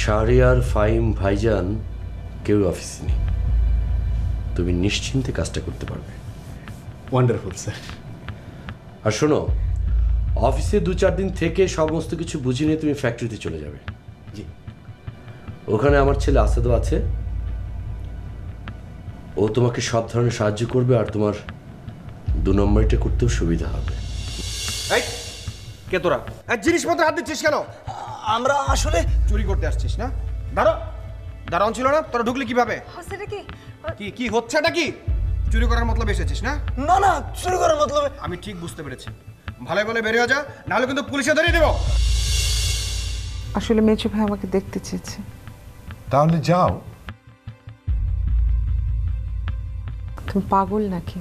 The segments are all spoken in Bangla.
শাহরিয়ার, ফাহিম, ভাইজান কেউ অফিসে নেই, তুমি নিশ্চিন্তে কাজটা করতে পারবে। Wonderful sir. আর শোনো, অফিসে 2-4 দিন থেকে সমস্ত কিছু বুঝে নিয়ে তুমি ফ্যাক্টরিতে চলে যাবে। জি। ওখানে আমার ছেলে আসাদও আছে, ও তোমাকে সব ধরনের সাহায্য করবে, আর তোমার 2 নম্বরটা করতেও সুবিধা হবে। এই কে তোরা? জিনিসপত্র হাত দিচ্ছিস কেন? আমরা আসলে চুরি করতে আসছিস না? দাঁড়া, দাঁড়ান ছিল না? তোরা ঢুকলি কিভাবে? সেটা কি? কি হচ্ছেটা কি? চুরি করার মতলব এসেছিস না? না না, চুরি করার মতলবে। আমি ঠিক বুঝতে পেরেছি। ভালো ভালো বেরিয়ে যা, নাহলে কিন্তু পুলিশে ধরিয়ে দেবো। আসলে মেজো ভাই আমাকে দেখতে চেয়েছে। তাহলে যাও। তুমি পাগল নাকি?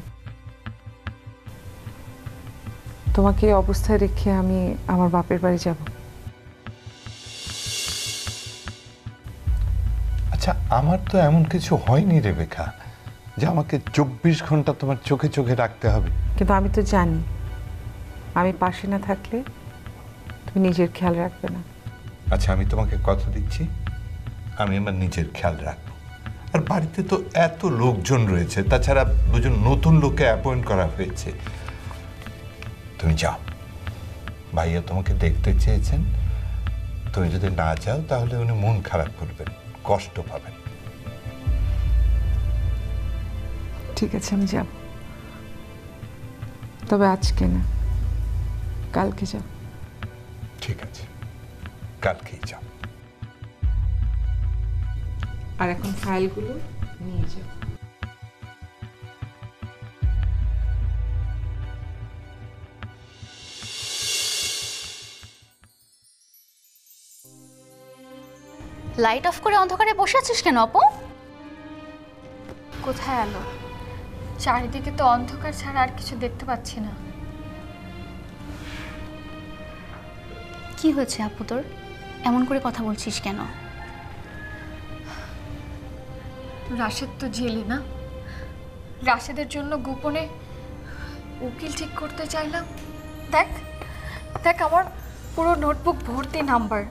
তোমাকে এই অবস্থায় রেখে আমি আমার বাপের বাড়ি যাব? আচ্ছা, আমার তো এমন কিছু হয়নি রেবেকা যে আমাকে 24 ঘন্টা তোমার চোখে চোখে রাখতে হবে। কিন্তু আমি তো জানি আমি পাশে না থাকলে তুমি নিজের খেয়াল রাখবে না। আচ্ছা, আমি তোমাকে কথা দিচ্ছি, আমি আমার নিজের খেয়াল রাখবো। আর বাড়িতে তো এত লোকজন রয়েছে, তাছাড়া 2জন নতুন লোককে অ্যাপয়েন্ট করা হয়েছে। তুমি যাও, ভাইয়া তোমাকে দেখতে চেয়েছেন। তুমি যদি না যাও তাহলে উনি মন খারাপ করবেন, কষ্ট পাবেন। ঠিক আছে, আমি যাব, তবে আজকে না, কালকে যাব। ঠিক আছে, কালকেই যাও। আর এখন ফাইলগুলো নিয়ে যাও। লাইট অফ করে অন্ধকারে বসে আছিস কেন আপু? কোথায় আলো? চারিদিকে তো অন্ধকার ছাড়া আর কিছু দেখতে পাচ্ছি না। কি হয়েছে আপু তোর? এমন করে কথা বলছিস কেন? রাশেদ তো জেলে না? রাশেদের জন্য গোপনে উকিল ঠিক করতে চাইলাম। দেখ দেখ, আমার পুরো নোটবুক ভর্তি নাম্বার,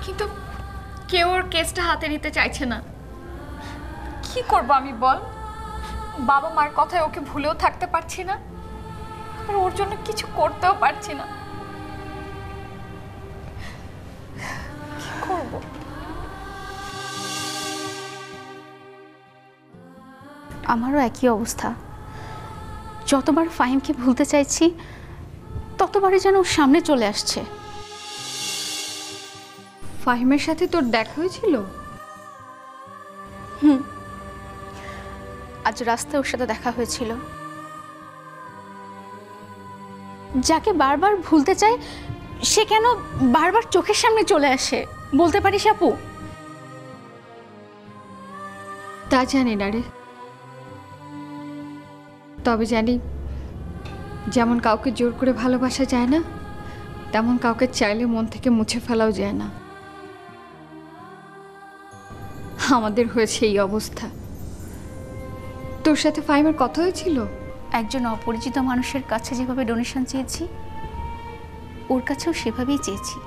কিন্তু কেউ ওর কেসটা হাতে নিতে চাইছে না। কি করব আমি বল? বাবা মার কথায় ওকে ভুলেও থাকতে পারছি না, আর ওর জন্য কিছু করতেও পারছি না। কি করব? আমারও একই অবস্থা। যতবার ফাহিমকে ভুলতে চাইছি ততবারই যেন ওর সামনে চলে আসছে। ফাহিমের সাথে তোর দেখা হয়েছিল? আজ রাস্তায় ওর সাথে দেখা হয়েছিল। যাকে বারবার ভুলতে চাই সে কেন বারবার চোখের সামনে চলে আসে বলতে পারিস আপু? তা জানি না রে, তবে জানি যেমন কাউকে জোর করে ভালোবাসা যায় না, তেমন কাউকে চাইলে মন থেকে মুছে ফেলাও যায় না। আমাদের হয়েছে এই অবস্থা। তোর সাথে ফাহিমের কথা হয়েছিল? একজন অপরিচিত মানুষের কাছে যেভাবে ডোনেশন চেয়েছি ওর কাছেও সেভাবেই চেয়েছি।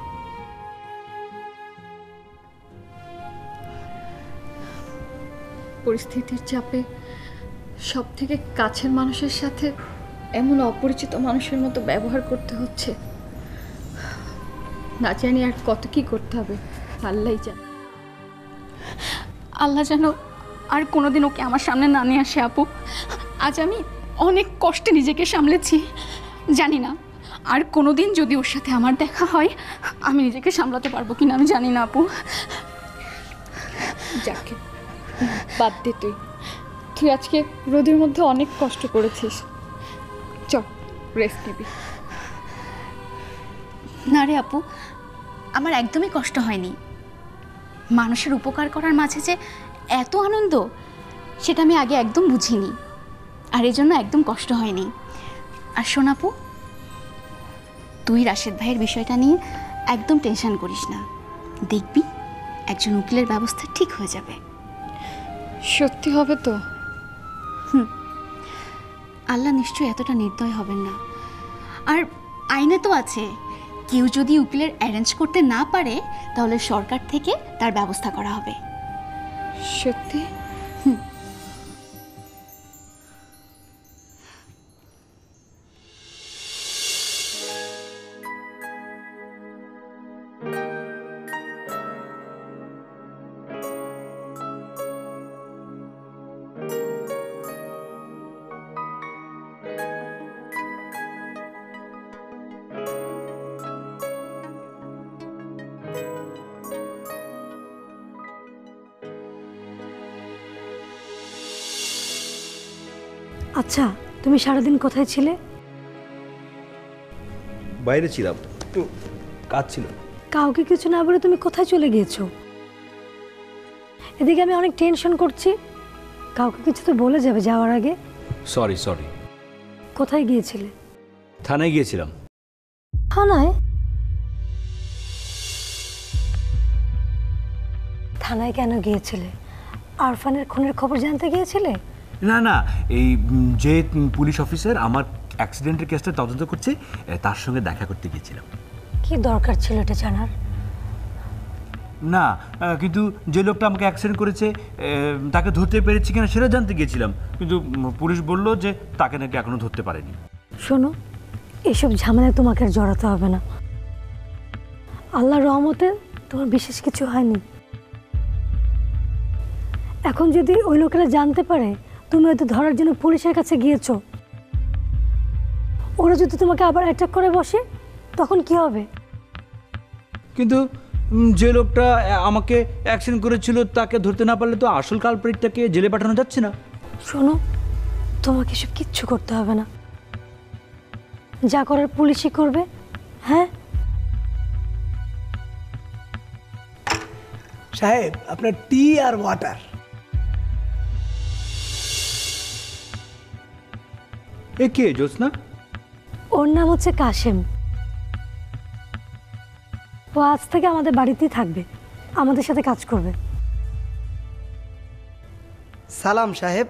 পরিস্থিতির চাপে সব থেকে কাছের মানুষের সাথে এমন অপরিচিত মানুষের মতো ব্যবহার করতে হচ্ছে। না জানি আর কত কি করতে হবে, আল্লাহই জানে। আল্লাহ যেন আর কোনোদিন ওকে আমার সামনে না নিয়ে আসে আপু। আজ আমি অনেক কষ্টে নিজেকে সামলেছি, জানি না আর কোনোদিন যদি ওর সাথে আমার দেখা হয় আমি নিজেকে সামলাতে পারবো কিনা আমি জানি না আপু। যাকে বাদ দে, তুই আজকে রোদের মধ্যে অনেক কষ্ট করেছিস, চল রেস্ট নিবি। না রে আপু, আমার একদমই কষ্ট হয়নি। মানুষের উপকার করার মাঝে যে এত আনন্দ সেটা আমি আগে একদম বুঝিনি, আর এই জন্য একদম কষ্ট হয়নি। আর শোন আপু, তুই রাশেদ ভাইয়ের বিষয়টা নিয়ে একদম টেনশন করিস না, দেখবি একজন উকিলের ব্যবস্থা ঠিক হয়ে যাবে। সত্যি হবে তো? আল্লাহ নিশ্চয়ই এতটা নির্দয় হবেন না। আর আইনে তো আছে কেউ যদি উকিলের অ্যারেঞ্জ করতে না পারে তাহলে সরকার থেকে তার ব্যবস্থা করা হবে। সত্যি? আচ্ছা, তুমি সারাদিন কোথায় ছিলে? বাইরে ছিলাম, একটু কাজ ছিল। কাউকে কিছু না বলে তুমি কোথায় চলে গিয়েছো? এদিকে আমি অনেক টেনশন করছি। কাউকে কিছু তো বলে যাবে যাওয়ার আগে। সরি। কোথায় গিয়েছিলে? থানায় গিয়েছিলাম। থানায়? থানায় কেন গিয়েছিলে? আরফানের খুনের খবর জানতে গিয়েছিলে? না, এই যে পুলিশ অফিসার আমার অ্যাক্সিডেন্টের কেসটা তদন্ত করছে তার সঙ্গে দেখা করতে গিয়েছিলাম। কি দরকার ছিল এটা জানার? না, কিন্তু যে লোকটা আমাকে অ্যাক্সিডেন্ট করেছে তাকে ধরতে পেরেছি কিনা সেটা জানতে গিয়েছিলাম, কিন্তু পুলিশ বলল যে তাকে নাকি এখনো ধরতে পারেনি। শোনো, এসব ঝামেলায় তোমাকে আর জড়াতে হবে না। আল্লাহর রহমতে তোমার বিশেষ কিছু হয়নি। এখন যদি ওই লোকেরা জানতে পারে তুমি হয়তো ধরার জন্য পুলিশের কাছে গিয়েছো, ওরা যদি তোমাকে আবার অ্যাটাক করে বসে তখন কি হবে? কিন্তু যে লোকটা আমাকে অ্যাক্সিডেন্ট করেছিল তাকে ধরতে না পারলে তো আসল কালপ্রিটটাকে জেলে পাঠানো যাচ্ছে না। শোনো, তোমাকে এসব কিচ্ছু করতে হবে না, যা করার পুলিশই করবে। হ্যাঁ সাহেব, আপনার টি আর ওয়াটার। এ কে জ্যোৎস্না? ওর নাম হচ্ছে কাশেম। ও আজ থেকে আমাদের বাড়িতেই থাকবে, আমাদের সাথে কাজ করবে। সালাম সাহেব,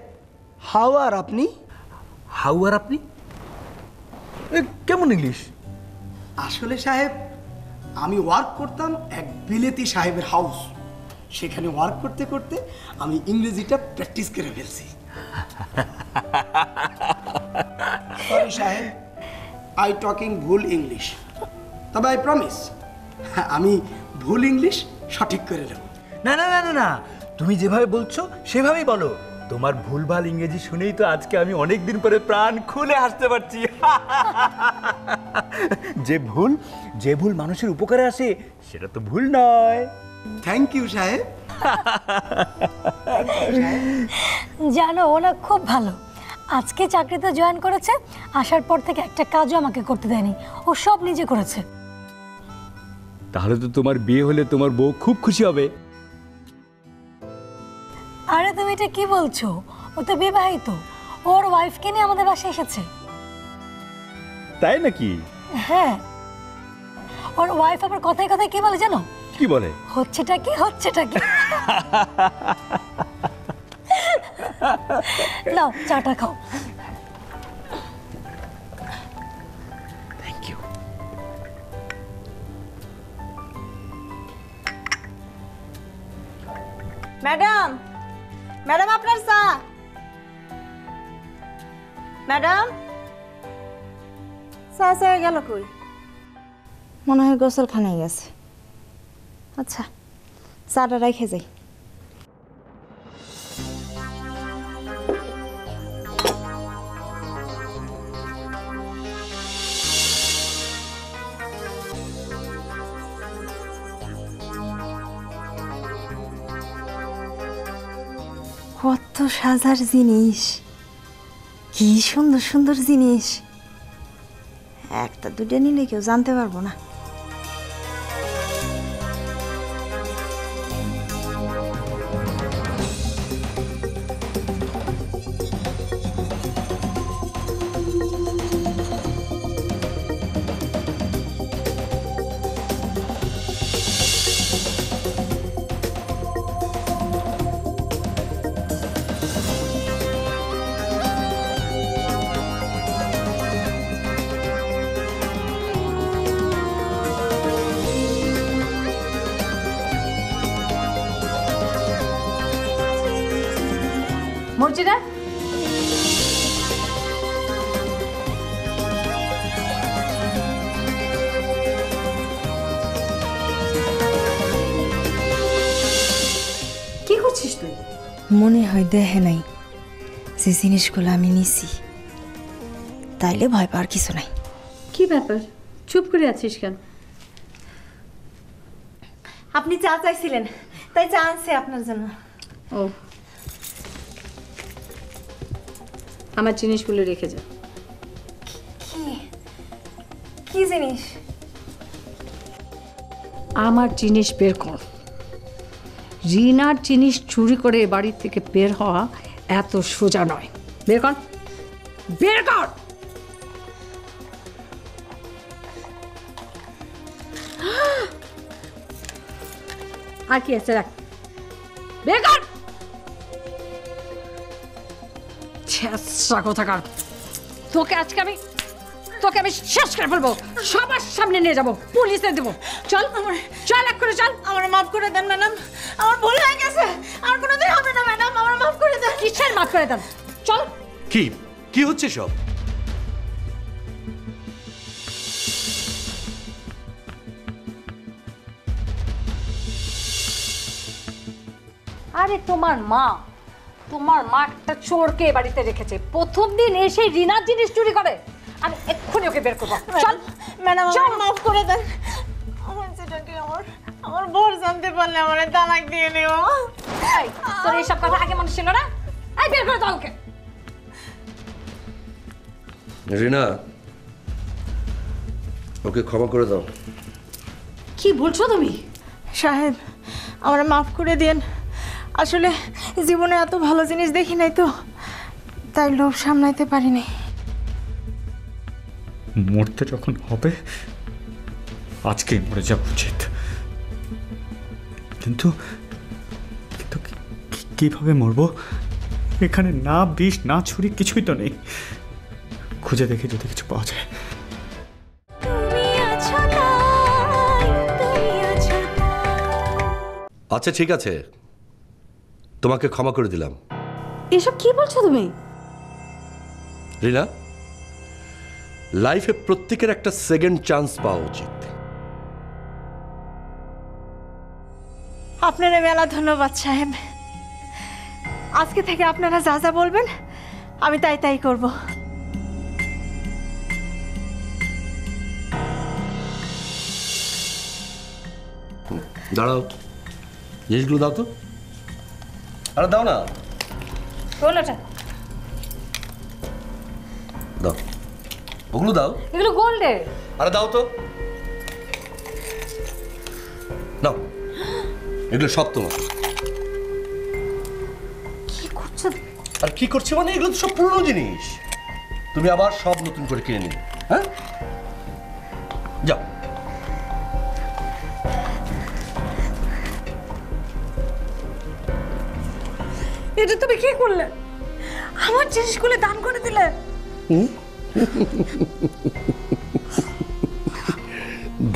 হাউ আর আপনি? হাউ আর আপনি? কেমন ইংলিশ? আসলে সাহেব, আমি ওয়ার্ক করতাম এক বিলেতি সাহেবের হাউস। সেখানে ওয়ার্ক করতে করতে আমি ইংরেজিটা প্র্যাকটিস করে ফেলছি। সরি সাহেব, আই টকিং ভুল ইংলিশ, তবে আই প্রমিস আমি ভুল ইংলিশ সঠিক করে নেব। না, তুমি যেভাবে বলছো সেভাবেই বলো। তোমার ভুলভাল ইংরেজি শুনেই তো আজকে আমি অনেক দিন পরে প্রাণ খুলে হাসতে পারছি। যে ভুল মানুষের উপকারে আসে সেটা তো ভুল নয়। থ্যাংক ইউ সাহেব। জানো, ও না খুব ভালো। আজকে চাকরিতে জয়েন করেছে, আসার পর থেকে একটা কাজও আমাকে করতে দেয়নি, ও সব নিজে করেছে। তাহলে তো তোমার বিয়ে হলে তোমার বউ খুব খুশি হবে। আরে তুমি এটা কি বলছো? ও তো বিবাহিত, ওর ওয়াইফকে নিয়ে আমাদের বাসায় এসেছে। তাই নাকি? হ্যাঁ, ওর ওয়াইফ আবার কথায় কথায় কি বলে জানো? কি বলে? হচ্ছেটা কি। নাও চাটা খাও। Thank you. ম্যাডাম, আপনার চা। ম্যাডাম, চা চায়ে গেল কই? মনে হয় গোসলখানায় গেছে। আচ্ছা, চাটা রেখে যাই। কত সাজার জিনিস, কি সুন্দর সুন্দর জিনিস। একটা দুটো নিলে কেউ জানতে পারবো না। মর্জিনা, কি করছিস তুই? মনে হয় দেখে নাই যে জিনিসগুলো আমি নিছি, তাইলে ভয় পাওয়ার কিছু নাই। কি ব্যাপার, চুপ করে আছিস কেন? আপনি চা চাইছিলেন, তাই চা আনছে আপনার জন্য। ও, আমার জিনিসগুলো রেখে যা। কি জিনিস? আমার জিনিস বের কর। রিনার জিনিস চুরি করে বাড়ি থেকে বের হওয়া এত সোজা নয়। বের কর, বের কর। আর কি আছে, রাখ, বের কর। ছেঁচড়া কোথাকার, তোকে আজকে আমি শেষ করে ফেলবো, সবার সামনে নিয়ে যাবো, পুলিশে দেবো। চল, চল এক্ষুনি চল। আমার মাফ করে দেন ম্যাডাম, আমার ভুল হয়ে গেছে, আর কোনোদিন হবে না ম্যাডাম, আমার মাফ করে দেন। কিসের মাফ করে দেন? চল। কি হচ্ছে সব? আরে তোমার মা একটা চোরকে বাড়িতে রেখেছে, প্রথম দিন এসে রিনার জিনিস চুরি করে। আমি এক্ষুনি ওকে বের করবো। চল ম্যাডাম, আমার মাফ করে দেন। আমার যেটাকে আমার বর জানতে পারলে আমার তালাক দিয়ে নেব। তোর এইসব কথা আগে মনে ছিল না? এই বের করে দাও ওকে। রিনা, ওকে ক্ষমা করে দাও। কি বলছো তুমি? সাহেব, আমার মাফ করে দেন। আসলে জীবনে এত ভালো জিনিস দেখি নাই তো, তাই লোভ সামলাইতে পারিনি। মরতে যখন হবে আজকেই মরে যাওয়া উচিত, কিন্তু কিভাবে মরবো? এখানে না বিষ না ছুরি কিছুই তো নেই। খুঁজে দেখি যদি কিছু পাওয়া যায়। আচ্ছা ঠিক আছে, তোমাকে ক্ষমা করে দিলাম। এসব কি বলছো তুমি? রিনা, লাইফে প্রত্যেকের একটা সেকেন্ড চান্স পাওয়া উচিত। আপনারা মেলা ধন্যবাদ সাহেব। আজকে থেকে আপনারা যা যা বলবেন আমি তাই করব। দাঁড়াও, জিনিসগুলো দাও তো। আরে দাও না। গোলটা দাও, ওগুলো দাও। এগুলো গোল্ডের। আরে দাও তো, নাও, এগুলো সব তোমার। কি করছো? আর কি করছে মানে, এগুলো তো সব পুরনো জিনিস, তুমি আবার সব নতুন করে কিনে নিবে। হ্যাঁ, যাও। এটা তুমি কি করলে? আমার জিনিসগুলো দান করে দিলে।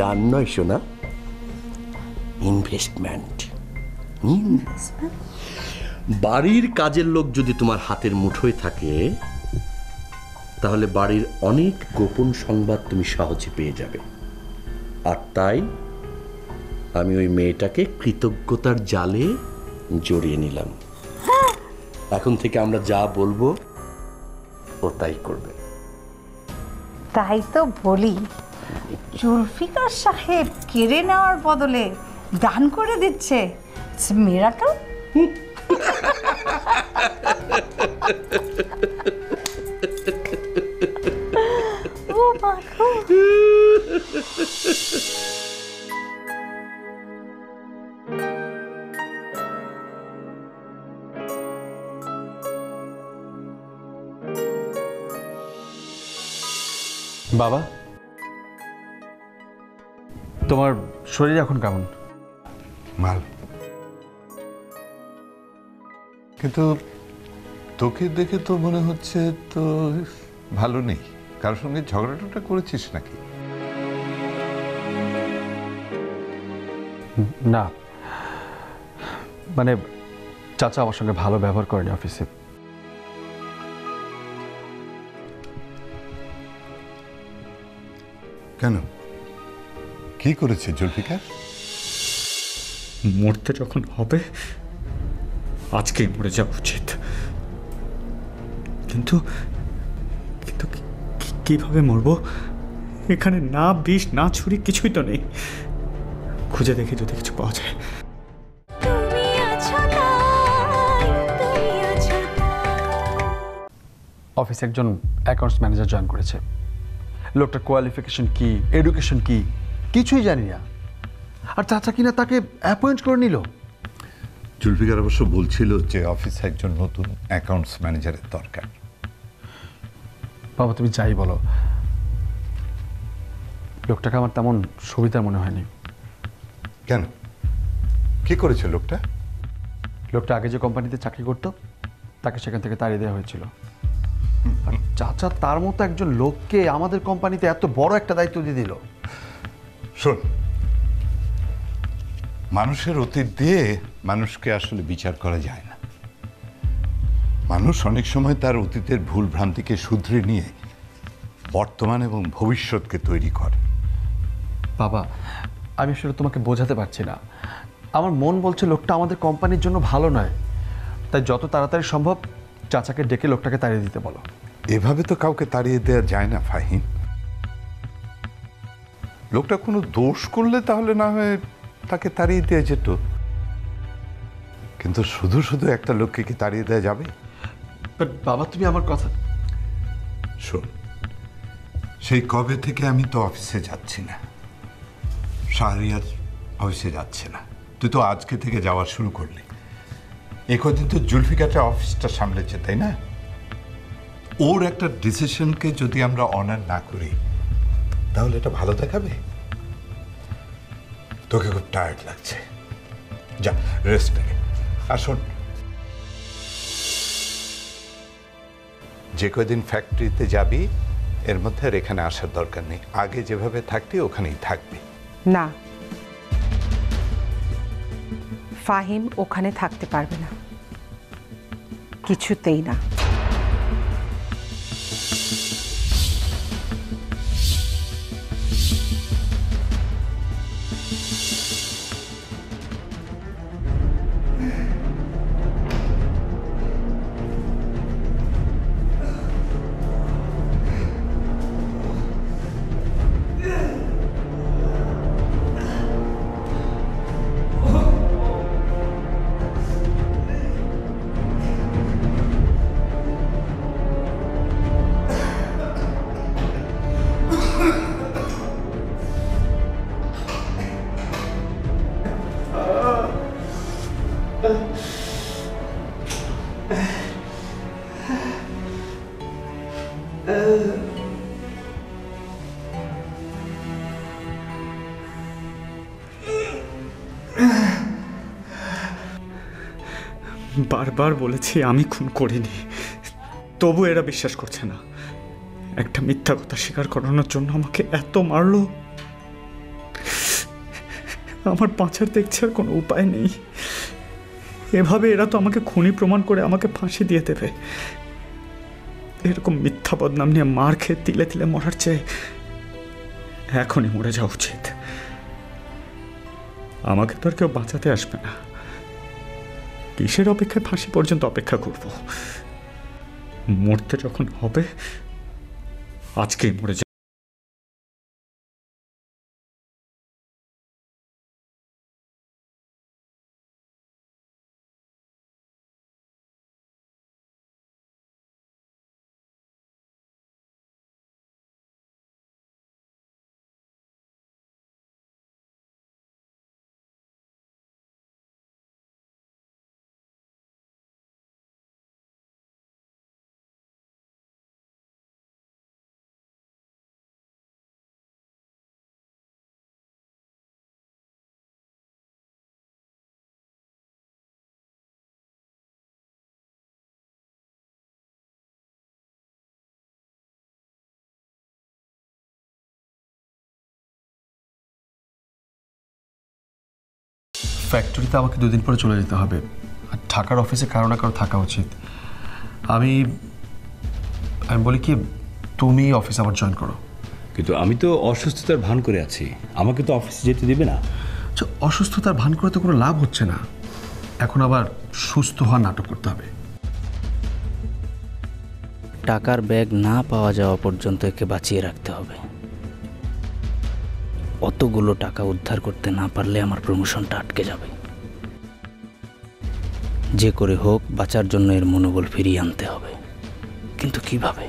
দান নয় সোনা, ইনভেস্টমেন্ট। বাড়ির কাজের লোক যদি তোমার হাতের মুঠোয় থাকে, তাহলে বাড়ির অনেক গোপন সংবাদ তুমি সহজে পেয়ে যাবে। আর তাই আমি ওই মেয়েটাকে কৃতজ্ঞতার জালে জড়িয়ে নিলাম। এখন থেকে আমরা যা বলবো ও তাই করবে। তাই তো বলি, জুলফিকার সাহেব কেড়ে নেওয়ার বদলে দান করে দিচ্ছে। মিরাকল। ও বাবা, বাবা, তোমার শরীর এখন কেমন? ভালো, কিন্তু তোকে দেখে তো মনে হচ্ছে তো ভালো নেই। কারোর সঙ্গে ঝগড়াটা করেছিস নাকি? না, মানে চাচা আমার সঙ্গে ভালো ব্যবহার করেনি অফিসে, কেন, কি করেছে জুলফিকার? মরতে যখন হবে আজকেই মরে যাওয়া উচিত, কিন্তু কিন্তু কিভাবে মরবো? এখানে না বিষ না ছুরি কিছুই তো নেই। খুঁজে দেখি যদি কিছু পাওয়া যায়। অফিসে একজন অ্যাকাউন্টস ম্যানেজার জয়েন করেছে। লোকটার কোয়ালিফিকেশন কি, এডুকেশন কি কিছুই জানি না, আর চাচা কিনা তাকে অ্যাপয়েন্ট করে নিল। জুলফিকার অবশ্য বলছিল যে অফিসে একজন নতুন অ্যাকাউন্টস ম্যানেজারের দরকার। বাবা তুমি যাই বলো, লোকটাকে আমার তেমন সুবিধার মনে হয়নি। কেন, কি করেছে লোকটা? লোকটা আগে যে কোম্পানিতে চাকরি করতো তাকে সেখান থেকে তাড়িয়ে দেওয়া হয়েছিল। আর চাচা তার মতো একজন লোককে আমাদের কোম্পানিতে এত বড় একটা দায়িত্ব দিয়ে দিল। শোন, মানুষের অতীত দিয়ে মানুষকে আসলে বিচার করা যায় না। মানুষ অনেক সময় তার অতীতের ভুল ভ্রান্তিকে শুধরে নিয়ে বর্তমান এবং ভবিষ্যৎকে তৈরি করে। বাবা আমি আসলে তোমাকে বোঝাতে পারছি না, আমার মন বলছে লোকটা আমাদের কোম্পানির জন্য ভালো নয়, তাই যত তাড়াতাড়ি সম্ভব চাচাকে ডেকে লোকটাকে তাড়িয়ে দিতে বলো। এভাবে তো কাউকে তাড়িয়ে দেওয়া যায় না ফাহিম। লোকটা কোনো দোষ করলে তাহলে না হয় তাকে তাড়িয়ে দেওয়া যেত, কিন্তু শুধু শুধু একটা লোককে কি তাড়িয়ে দেওয়া যাবে? বাবা তুমি আমার কথা শোন, সেই কবে থেকে আমি তো অফিসে যাচ্ছি না, শাহরিয়ার অফিসে যাচ্ছে না, তুই তো আজকে থেকে যাওয়া শুরু করলি। এই কদিন তো জুলফিকারটা অফিসটা সামলেছে, তাই না? ওর একটা ডিসিশনকে যদি আমরা অনার না করি তাহলে এটা ভালো দেখাবে? তোকে খুব টায়ার্ড লাগছে, যা রেস্ট নে। আর শোন, যে কদিন ফ্যাক্টরিতে যাবি এর মধ্যে আর এখানে আসার দরকার নেই। আগে যেভাবে থাকতি ওখানেই থাকবি। না, ফাহিম ওখানে থাকতে পারবে না, কিছুতেই না। বারবার বলেছি আমি খুন করিনি, তবু এরা বিশ্বাস করছে না। একটা মিথ্যা কথা স্বীকার করানোর জন্য আমাকে এত মারলো, আমার বাঁচার দেখছে আর কোনো উপায় নেই। এভাবে এরা তো আমাকে খুনি প্রমাণ করে আমাকে ফাঁসি দিয়ে দেবে। এরকম মিথ্যা বদনাম নিয়ে মার খেয়ে তিলে তিলে মরার চেয়ে এখনই মরে যাওয়া উচিত। আমাকে তো আর কেউ বাঁচাতে আসবে না, কিসের অপেক্ষায় ফাঁসি পর্যন্ত অপেক্ষা করব? মরতে যখন হবে আজকেই মরে যাব। ফ্যাক্টরিতে আমাকে 2 দিন পরে চলে যেতে হবে, আর ঢাকার অফিসে কারো না কারো থাকা উচিত। আমি বলি কি, তুমি অফিস আবার জয়েন করো। কিন্তু আমি তো অসুস্থতার ভান করে আছি, আমাকে তো অফিসে যেতে দেবে না। আচ্ছা, অসুস্থতার ভান করে তো কোনো লাভ হচ্ছে না, এখন আবার সুস্থ হওয়ার নাটক করতে হবে। টাকার ব্যাগ না পাওয়া যাওয়া পর্যন্ত একে বাঁচিয়ে রাখতে হবে। অতগুলো টাকা উদ্ধার করতে না পারলে আমার প্রমোশনটা আটকে যাবে। যে করে হোক বাঁচার জন্য এর মনোবল ফিরিয়ে আনতে হবে, কিন্তু কিভাবে?